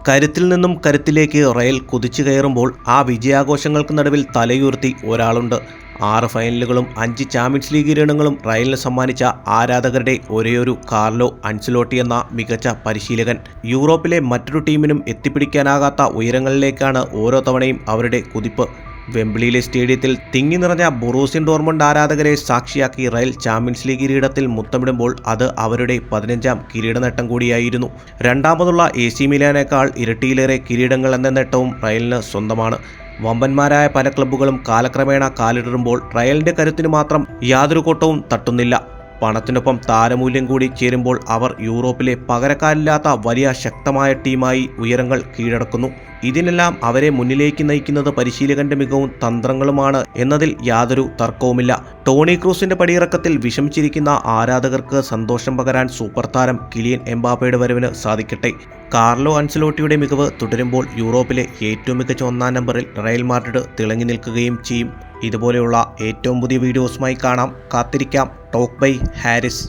കരുത്തിൽ നിന്നും കരുത്തിലേക്ക് റയൽ കുതിച്ചു കയറുമ്പോൾ ആ വിജയാഘോഷങ്ങൾക്ക് നടുവിൽ തലയുയർത്തി ഒരാളുണ്ട്. 6 ഫൈനലുകളും 5 ചാമ്പ്യൻസ് ലീഗ് കിരീടങ്ങളും റയലിന് സമ്മാനിച്ച ആരാധകരുടെ ഒരേയൊരു കാർലോ അൻസലോട്ടി എന്ന മികച്ച പരിശീലകൻ. യൂറോപ്പിലെ മറ്റൊരു ടീമിനും എത്തിപ്പിടിക്കാനാകാത്ത ഉയരങ്ങളിലേക്കാണ് ഓരോ തവണയും അവരുടെ കുതിപ്പ്. വെംബ്ലിയിലെ സ്റ്റേഡിയത്തിൽ തിങ്ങി നിറഞ്ഞ ബൊറൂസിയ ഡോർട്ട്മണ്ട് ആരാധകരെ സാക്ഷിയാക്കി റയൽ ചാമ്പ്യൻസ് ലീഗ് കിരീടത്തിൽ മുത്തമിടുമ്പോൾ അത് അവരുടെ 15ാം കിരീട നേട്ടം കൂടിയായിരുന്നു. രണ്ടാമതുള്ള AC മിലാനേക്കാൾ ഇരട്ടിയിലേറെ കിരീടങ്ങൾ എന്ന നേട്ടവും റയലിന് സ്വന്തമാണ്. വമ്പന്മാരായ പല ക്ലബ്ബുകളും കാലക്രമേണ കാലിടറുമ്പോൾ റയലിന്റെ കരുത്തിന് മാത്രം യാതൊരു കോട്ടവും തട്ടുന്നില്ല. പണത്തിനൊപ്പം താരമൂല്യം കൂടി ചേരുമ്പോൾ അവർ യൂറോപ്പിലെ പകരക്കാരില്ലാത്ത വലിയ ശക്തമായ ടീമായി ഉയരങ്ങൾ കീഴടക്കുന്നു. ഇതിനെല്ലാം അവരെ മുന്നിലേക്ക് നയിക്കുന്നത് പരിശീലകന്റെ മികവും തന്ത്രങ്ങളുമാണ് എന്നതിൽ യാതൊരു തർക്കവുമില്ല. ടോണി ക്രൂസിന്റെ പടിയിറക്കത്തിൽ വിഷമിച്ചിരിക്കുന്ന ആരാധകർക്ക് സന്തോഷം പകരാൻ സൂപ്പർ താരം കിലിയൻ എംബാപ്പയുടെ വരവിന് സാധിക്കട്ടെ. കാർലോ അൻസലോട്ടിയുടെ മികവ് തുടരുമ്പോൾ യൂറോപ്പിലെ ഏറ്റവും മികച്ച 1-ാം നമ്പറിൽ റയൽ മാഡ്രിഡ് തിളങ്ങി നിൽക്കുകയും ചെയ്യും. ഇതുപോലെയുള്ള ഏറ്റവും പുതിയ വീഡിയോസുമായി കാണാം. കാത്തിരിക്കാം. Talk bye Haris.